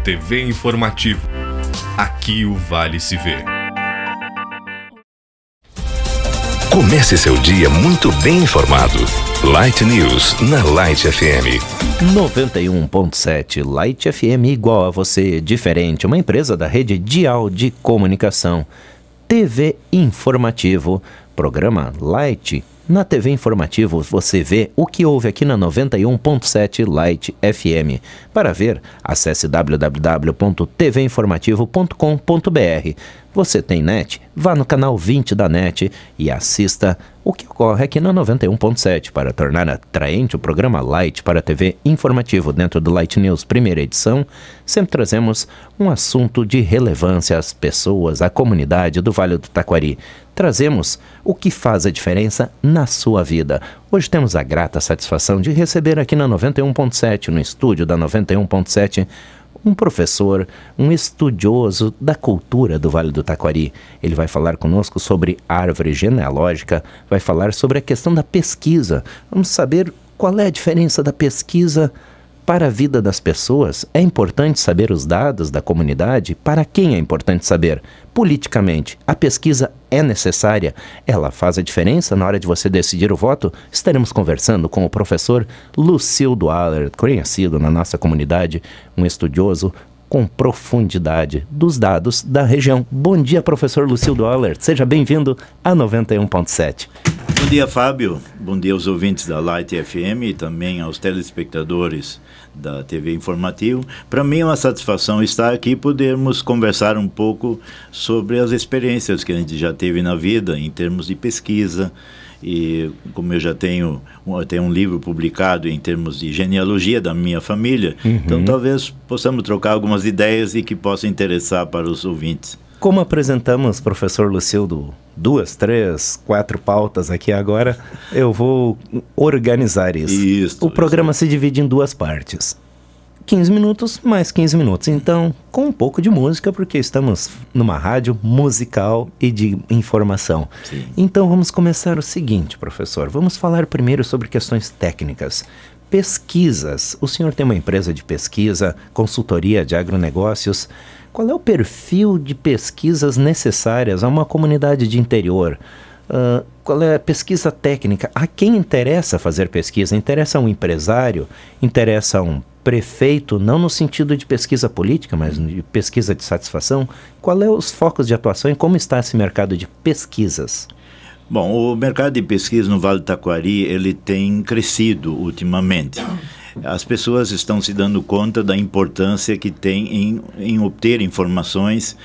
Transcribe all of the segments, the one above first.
TV Informativo. Aqui o Vale se vê. Comece seu dia muito bem informado. Light News na Light FM. 91.7 Light FM, igual a você, diferente. Uma empresa da rede Dial de Comunicação. TV Informativo, programa Light. Na TV Informativo você vê o que houve aqui na 91.7 Light FM. Para ver, acesse www.tvinformativo.com.br. Você tem net? Vá no canal 20 da net e assista o que ocorre aqui na 91.7 para tornar atraente o programa Light para a TV Informativo. Dentro do Light News, primeira edição, sempre trazemos um assunto de relevância às pessoas, à comunidade do Vale do Taquari. Trazemos o que faz a diferença na sua vida. Hoje temos a grata satisfação de receber aqui na 91.7, no estúdio da 91.7, um professor, um estudioso da cultura do Vale do Taquari. Ele vai falar conosco sobre árvore genealógica, vai falar sobre a questão da pesquisa. Vamos saber qual é a diferença da pesquisa para a vida das pessoas. É importante saber os dados da comunidade? Para quem é importante saber? Politicamente, a pesquisa é necessária? Ela faz a diferença na hora de você decidir o voto? Estaremos conversando com o professor Lucildo Aller, conhecido na nossa comunidade, um estudioso com profundidade dos dados da região. Bom dia, professor Lucildo Aller. Seja bem-vindo a 91.7. Bom dia, Fábio. Bom dia aos ouvintes da Light FM e também aos telespectadores da TV Informativo. Para mim é uma satisfação estar aqui e podermos conversar um pouco sobre as experiências que a gente já teve na vida em termos de pesquisa. E como eu já tenho um livro publicado em termos de genealogia da minha família, então talvez possamos trocar algumas ideias e que possam interessar para os ouvintes. Como apresentamos, professor Lucildo, 2, 3, 4 pautas aqui agora, eu vou organizar isso. O programa se divide em 2 partes. 15 minutos mais 15 minutos. Então, com um pouco de música, porque estamos numa rádio musical e de informação. Sim. Então, vamos começar o seguinte, professor. Vamos falar primeiro sobre questões técnicas. Pesquisas. O senhor tem uma empresa de pesquisa, consultoria de agronegócios. Qual é o perfil de pesquisas necessárias a uma comunidade de interior? Qual é a pesquisa técnica? A quem interessa fazer pesquisa? Interessa a um empresário? Interessa a um prefeito? Não no sentido de pesquisa política, mas de pesquisa de satisfação? Qual é os focos de atuação e como está esse mercado de pesquisas? Bom, o mercado de pesquisa no Vale do Taquari, ele tem crescido ultimamente. As pessoas estão se dando conta da importância que tem em obter informações,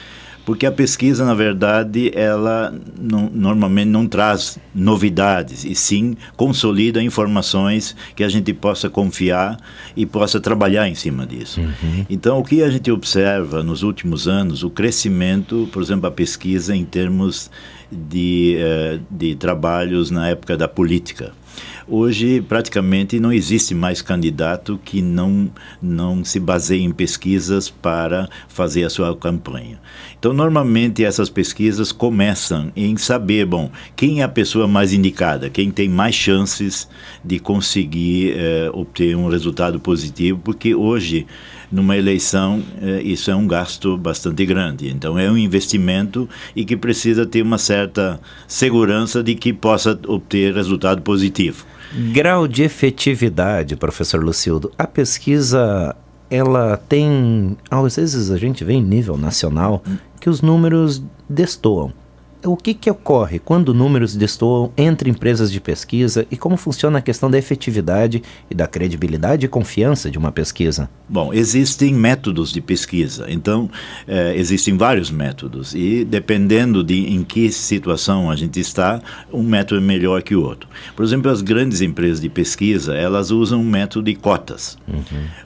porque a pesquisa, na verdade, ela normalmente não traz novidades, e sim consolida informações que a gente possa confiar e possa trabalhar em cima disso. Então, o que a gente observa nos últimos anos, o crescimento, por exemplo, a pesquisa em termos de trabalhos na época da política. Hoje, praticamente, não existe mais candidato que não se baseie em pesquisas para fazer a sua campanha. Então, normalmente, essas pesquisas começam em saber, quem é a pessoa mais indicada, quem tem mais chances de conseguir obter um resultado positivo, porque hoje, numa eleição, isso é um gasto bastante grande. Então, é um investimento e que precisa ter uma certa segurança de que possa obter resultado positivo. Grau de efetividade, professor Lucildo. A pesquisa, ela tem... Às vezes a gente vê em nível nacional que os números destoam. O que ocorre quando números destoam entre empresas de pesquisa e como funciona a questão da efetividade e da credibilidade e confiança de uma pesquisa? Bom, existem métodos de pesquisa, então existem vários métodos e dependendo de em que situação a gente está, um método é melhor que o outro. Por exemplo, as grandes empresas de pesquisa, elas usam um método de cotas,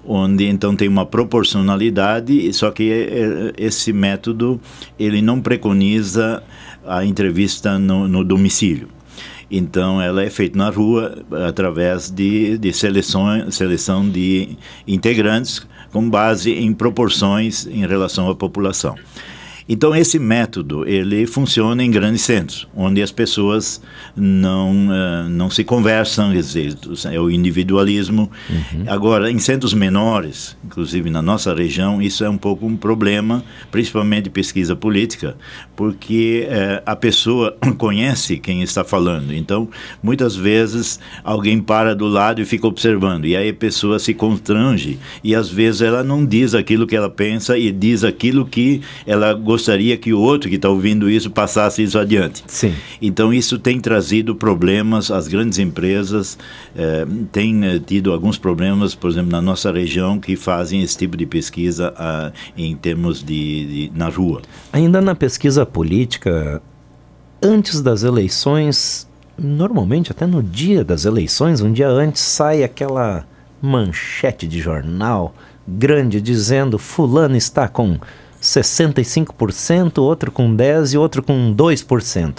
onde então tem uma proporcionalidade, só que esse método ele não preconiza a entrevista no domicílio. Então, ela é feita na rua através de seleção de integrantes com base em proporções em relação à população. Então, esse método, ele funciona em grandes centros, onde as pessoas não se conversam, quer dizer, é o individualismo. Agora, em centros menores, inclusive na nossa região, isso é um pouco um problema, principalmente pesquisa política, porque a pessoa conhece quem está falando. Então, muitas vezes, alguém para do lado e fica observando, e aí a pessoa se constrange, e às vezes ela não diz aquilo que ela pensa e diz aquilo que ela gostaria que o outro que está ouvindo isso passasse isso adiante. Sim. Então isso tem trazido problemas, as grandes empresas têm tido alguns problemas, por exemplo, na nossa região, que fazem esse tipo de pesquisa em termos na rua. Ainda na pesquisa política, antes das eleições, normalmente até no dia das eleições, um dia antes, sai aquela manchete de jornal grande dizendo fulano está com 65%, outro com 10% e outro com 2%.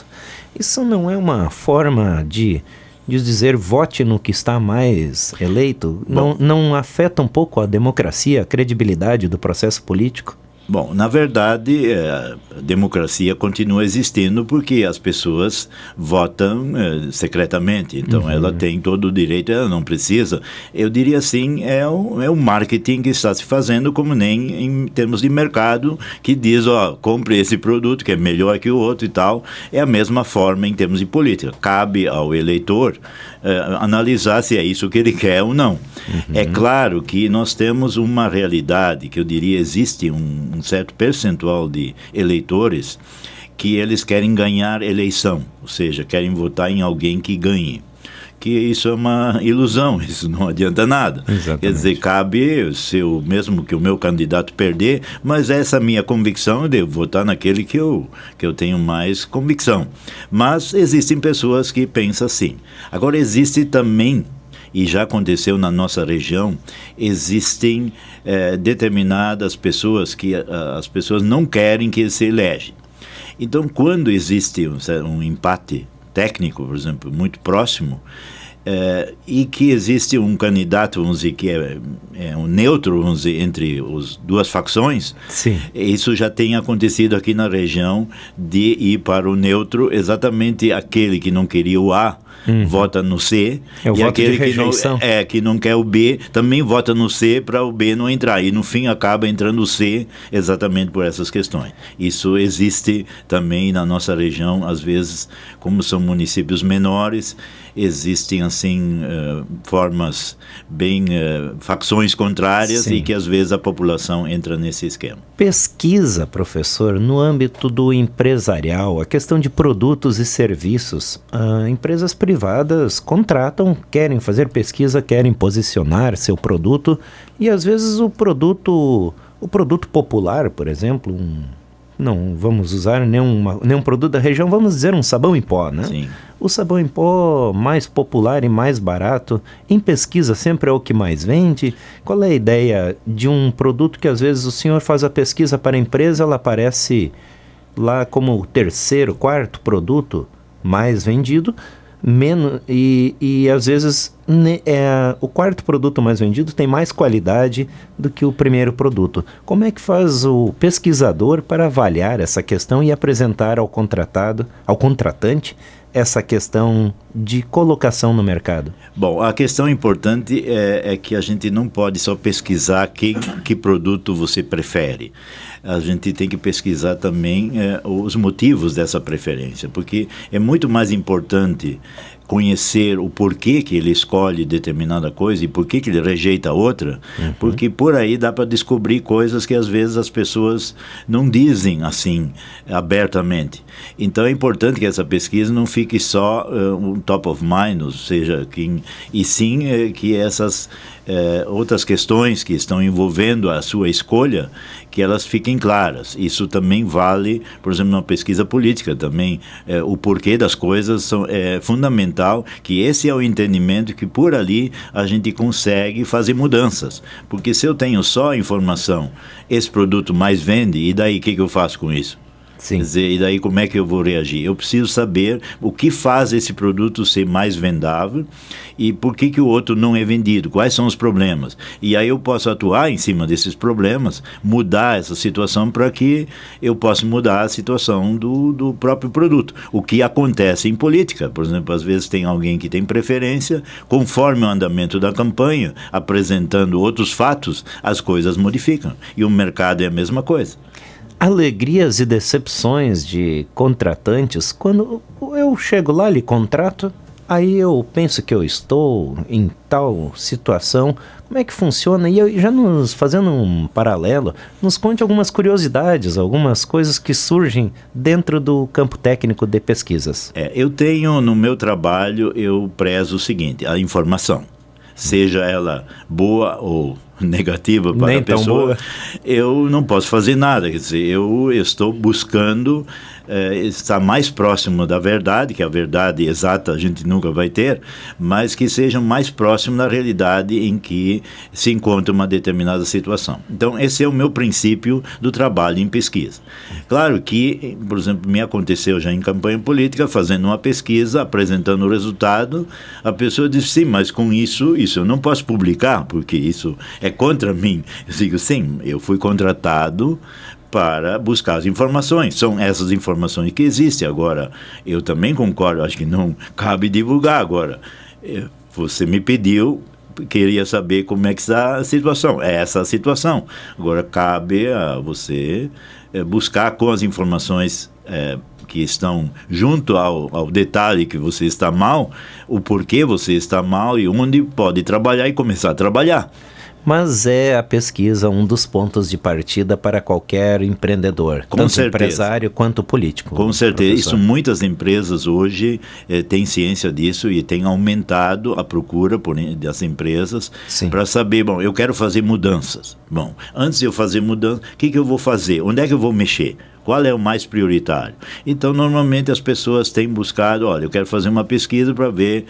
Isso não é uma forma de dizer vote no que está mais eleito? Não afeta um pouco a democracia, a credibilidade do processo político? Bom, na verdade, a democracia continua existindo porque as pessoas votam secretamente. Então, ela tem todo o direito, ela não precisa. Eu diria assim, é o marketing que está se fazendo, como nem em termos de mercado, que diz, compre esse produto que é melhor que o outro e tal. É a mesma forma em termos de política. Cabe ao eleitor analisar se é isso que ele quer ou não. É claro que nós temos uma realidade, que eu diria existe um certo percentual de eleitores que eles querem ganhar eleição, ou seja, querem votar em alguém que ganhe. Que isso é uma ilusão, isso não adianta nada. Exatamente. Quer dizer, cabe, mesmo que o meu candidato perder, mas essa minha convicção, eu devo votar naquele que eu tenho mais convicção. Mas existem pessoas que pensam assim. Agora, existe também, e já aconteceu na nossa região, existem determinadas pessoas que as pessoas não querem que se elejem. Então, quando existe um empate técnico, por exemplo, muito próximo, e que existe um candidato, vamos dizer, que é um neutro, vamos dizer, entre as duas facções. Sim. Isso já tem acontecido aqui na região, de ir para o neutro, exatamente aquele que não queria o A, vota no C, e aquele que não quer o B também vota no C para o B não entrar, e no fim acaba entrando o C exatamente por essas questões. Isso existe também na nossa região, às vezes, como são municípios menores, existem assim formas bem facções contrárias. Sim. E que às vezes a população entra nesse esquema. Pesquisa, professor, no âmbito do empresarial, a questão de produtos e serviços, empresas privadas contratam, querem fazer pesquisa, querem posicionar seu produto, e às vezes o produto popular, por exemplo, não vamos usar nenhum produto da região, vamos dizer um sabão em pó, né? Sim. O sabão em pó mais popular e mais barato, em pesquisa sempre é o que mais vende. Qual é a ideia de um produto que às vezes o senhor faz a pesquisa para a empresa, ela aparece lá como o terceiro, quarto produto mais vendido, e às vezes o quarto produto mais vendido tem mais qualidade do que o primeiro produto. Como é que faz o pesquisador para avaliar essa questão e apresentar ao contratante, essa questão de colocação no mercado? Bom, a questão importante é que a gente não pode só pesquisar que produto você prefere. A gente tem que pesquisar também os motivos dessa preferência, porque é muito mais importante conhecer o porquê que ele escolhe determinada coisa e porquê que ele rejeita outra, porque por aí dá para descobrir coisas que às vezes as pessoas não dizem assim abertamente. Então é importante que essa pesquisa não fique só um top of mind, ou seja, e sim que essas outras questões que estão envolvendo a sua escolha, que elas fiquem claras. Isso também vale, por exemplo, na pesquisa política também, o porquê das coisas é fundamental, que esse é o entendimento que por ali a gente consegue fazer mudanças. Porque se eu tenho só a informação, esse produto mais vende, e daí o que eu faço com isso? Sim. Quer dizer, e daí como é que eu vou reagir? Eu preciso saber o que faz esse produto ser mais vendável e por que o outro não é vendido, quais são os problemas. E aí eu posso atuar em cima desses problemas, mudar essa situação para que eu possa mudar a situação do próprio produto. O que acontece em política, por exemplo, às vezes tem alguém que tem preferência, conforme o andamento da campanha, apresentando outros fatos, as coisas modificam. E o mercado é a mesma coisa. Alegrias e decepções de contratantes, quando eu chego lá, lhe contrato, aí eu penso que eu estou em tal situação, como é que funciona? E eu, já fazendo um paralelo, nos conte algumas curiosidades, algumas coisas que surgem dentro do campo técnico de pesquisas. Eu tenho, no meu trabalho, eu prezo o seguinte, a informação, seja ela boa ou negativa para a pessoa, eu não posso fazer nada, quer dizer, eu estou buscando estar mais próximo da verdade, que a verdade exata a gente nunca vai ter, mas que seja mais próximo da realidade em que se encontra uma determinada situação. Então, esse é o meu princípio do trabalho em pesquisa. Claro que, por exemplo, me aconteceu já em campanha política, fazendo uma pesquisa, apresentando o resultado, a pessoa disse, sim, mas com isso eu não posso publicar, porque isso é contra mim. Eu digo, sim, eu fui contratado para buscar as informações. São essas informações que existem. Agora, eu também concordo, acho que não cabe divulgar agora. Você me pediu, queria saber como é que está a situação. É essa a situação. Agora, cabe a você buscar com as informações que estão junto ao detalhe que você está mal, o porquê você está mal e onde pode trabalhar e começar a trabalhar. Mas é a pesquisa um dos pontos de partida para qualquer empreendedor, com tanto certeza. Empresário quanto político. Com certeza, professor. isso muitas empresas hoje têm ciência disso e têm aumentado a procura das empresas para saber, bom, eu quero fazer mudanças. Bom, antes de eu fazer mudanças, o que eu vou fazer? Onde é que eu vou mexer? Qual é o mais prioritário? Então, normalmente as pessoas têm buscado, olha, eu quero fazer uma pesquisa para ver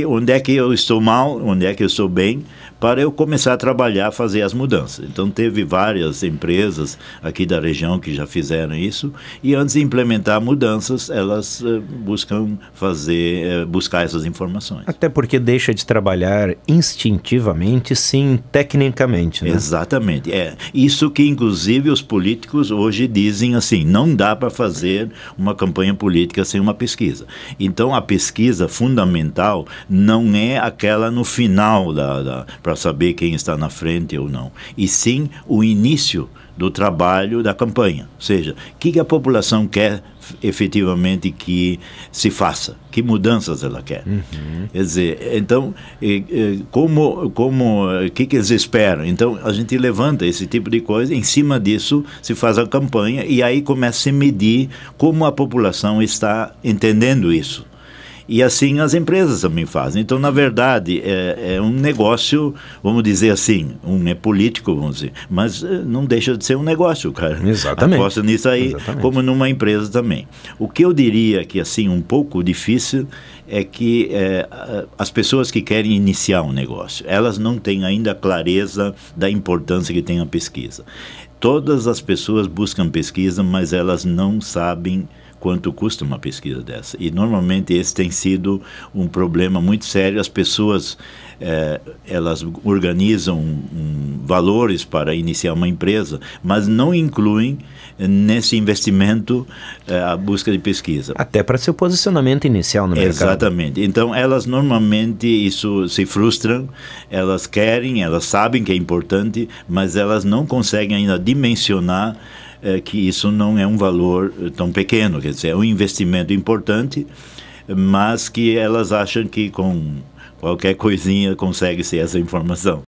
onde é que eu estou mal, onde é que eu estou bem, para eu começar a trabalhar, fazer as mudanças. Então, teve várias empresas aqui da região que já fizeram isso, e antes de implementar mudanças, elas buscar essas informações. Até porque deixa de trabalhar instintivamente, sim, tecnicamente, né? Exatamente. Isso que, inclusive, os políticos hoje dizem assim, não dá para fazer uma campanha política sem uma pesquisa. Então, a pesquisa fundamental não é aquela no final para saber quem está na frente ou não, e sim o início do trabalho da campanha. Ou seja, o que a população quer efetivamente que se faça, que mudanças ela quer. Quer dizer, então, o que eles esperam? Então, a gente levanta esse tipo de coisa, em cima disso se faz a campanha e aí começa a se medir como a população está entendendo isso. E assim as empresas também fazem. Então, na verdade, é um negócio, vamos dizer assim, é político, vamos dizer, mas não deixa de ser um negócio, cara. Exatamente. Aposta nisso aí, como numa empresa também. O que eu diria que, assim, um pouco difícil é que as pessoas que querem iniciar um negócio, elas não têm ainda clareza da importância que tem a pesquisa. Todas as pessoas buscam pesquisa, mas elas não sabem quanto custa uma pesquisa dessa. E normalmente esse tem sido um problema muito sério. As pessoas, elas organizam valores para iniciar uma empresa, mas não incluem nesse investimento a busca de pesquisa. Até para seu posicionamento inicial no mercado. Exatamente. Então, elas normalmente isso se frustram, elas querem, elas sabem que é importante, mas elas não conseguem ainda dimensionar que isso não é um valor tão pequeno, quer dizer, é um investimento importante, mas que elas acham que com qualquer coisinha consegue ser essa informação.